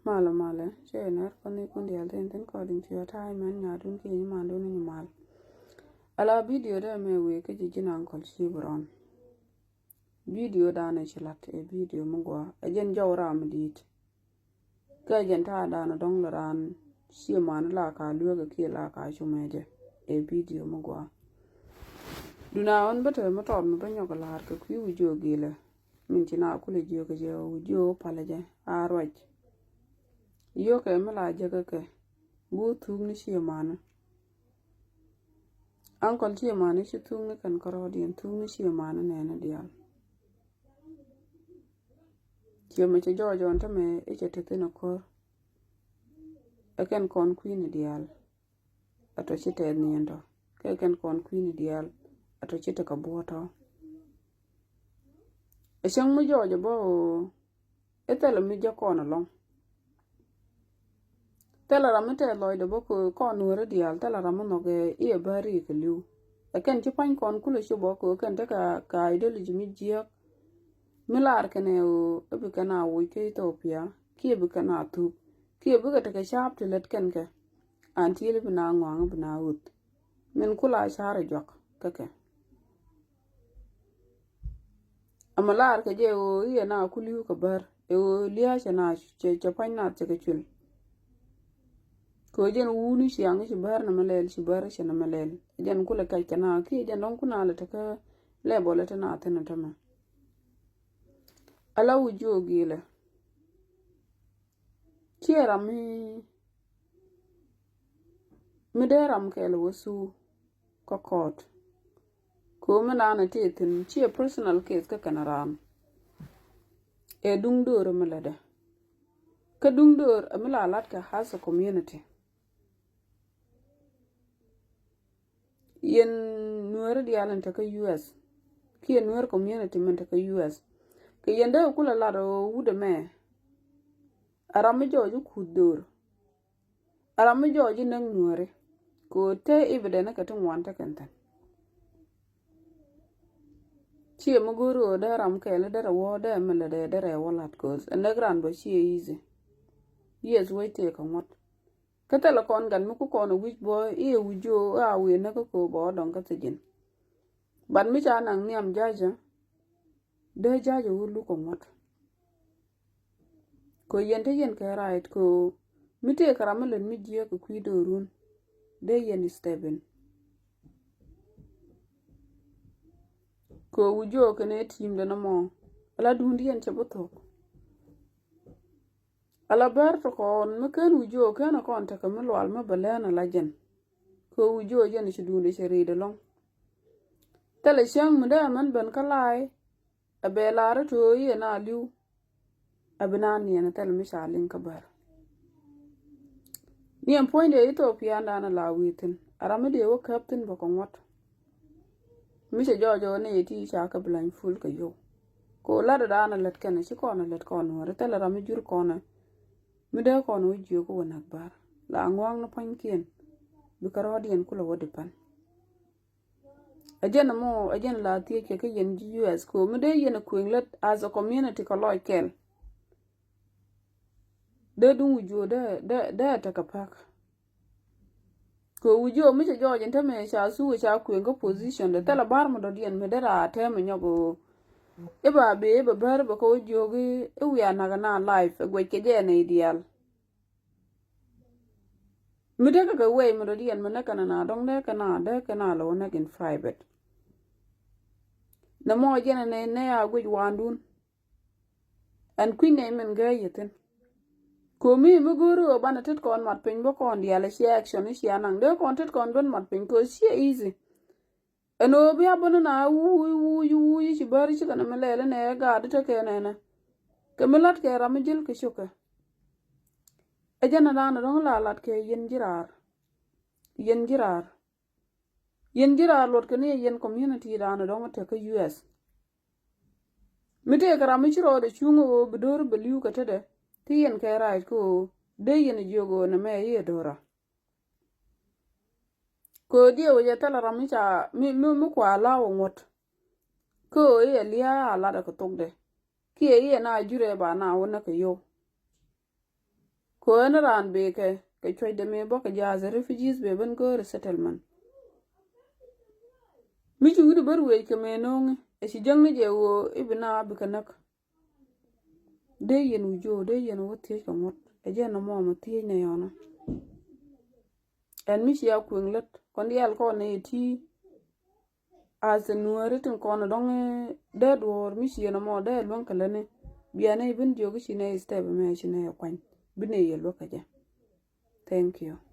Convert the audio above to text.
male che ner koni kundi alten ten coding to your time and ya dun ki ma dun ni mal ala video da me we ke jina ankol shibron video da na chilat e video mugwa ajen jawra amdit ka jen ta da na dong ran shi man la ka luga ki la ka shumeje e video mugwa duna on bata motor mo banyo ko lar ka ku wujo gile min tina kule jiyo ke je wujo palaje arwaj yo ke mala jaga ke bu tugni shi mana ankol shi mana shi tugni kan karodien tugni shi mana ne na dial me che jojo onta me e che teteno ko eken kon queen dial ato chite niendo ke ken kon queen dial ato chite ka boto e chang mu jojo bo etelo mi jakono long tela ramete loide bo ko Nuer dial tela ramono ge e bari ke liu eken chi pan kon kulo shi bo ko ken ka ideology mi jia milar kene o ebikana wo ke Ethiopia ki ebikana tu ki ebika ke sharp to let ken ke antil bina ngwang bina ut min kula share jok kake amalar ke je o ye na kuliu ka bar e o liya shana che pan na che ke chul ko jen wuni shi yang shi bar na malel shi bar shi na malel jen kula kai kana ki jen don kuna la ta ka lebo la ta na tana tama ala wujo gile kiera mi deram ke lo wasu kokot ko mena na tetin chi personal case ka kanaram e dung dor melade ka dung dor amila lat ka has a community yen Nuer dialan ta ka US ki Nuer community men ta ka US ke yende kula laro wude me arami joju kudur arami joju nang Nuere ko te ibede na katun wanta kantan chi muguru da ram kele da wo da mele da rewalat ko ne gran bo chi easy yes we te ka mot katela kon gan muku kono wich boy e wujo a we na ko bo don ka tejin ban mi cha nang niam jaja de jaja wulu ko mot ko yente yen ka right ko mite karamelen mi jiya ko kwido run de yen steben ko wujo kene tim de namo ala dundi yen chaboto ala bar to kon meken wujo kana kon ta kamlo alma balana lajen ko wujo yen shi dunde shiri de long tele shang munda man ban kalai abelare to yena liu abina ni na tel mishalin kabar ni en point de Ethiopia na lawitin aramede wo captain bokon wat mise jojo ne ti cha ka blan ful ka yo ko la da na let ken shi ko na let ko no re tel ram jur ko na mi de ko no ji ko na bar la ngwang na pankien bi karodien kula wodi pan ajen la ti ke yen US ko mi de yen queen as a community ko loikel de dun wujo da ta kapak ko wujo mi jo jenta me sha su sha ku ngo position de tala bar mo do dien me dera te me nyogo e ba be bar ba ko jogi e wi ana na life gwe ke je ne ideal mi de ka we mo do dien me na kana na dong de kana lo na in private na mo je ne a gwe wandun an queen ne men ga yeten ko mi muguru bana tet kon mat pin bo kon dia le action shi anang de kon tet kon don mat pin ko shi easy eno bi abono na wu shi bari shi kana mele ne ga de ke ne ke melat ke ramjil ke shuka ejana na don la lat ke yen jirar lot ke ne yen community da na don te ke US mite karami chiro de chungo bidor beliu ka tede tien ke right ko de yen jogo na me ye dora ko die o yetala ramicha mi kwa la wongot ko ye lia ala da ko togde ki ye na jure ba na wona ke yo ko en ran be ke chwe de me bo ke jaz refugees be ben go resettlement mi ju de ber we ke me no e si jang ne je wo ibna be kanak de yen ujo de yen wo tie ko mot e je no mo tie ne yono en mi ya kwinglet kon yel ko ne ti as Nuer tin kono dong de dor mi no mo de lon kala ne biane bin jogi chine step me chine kwan bine yelo kaje. Thank you.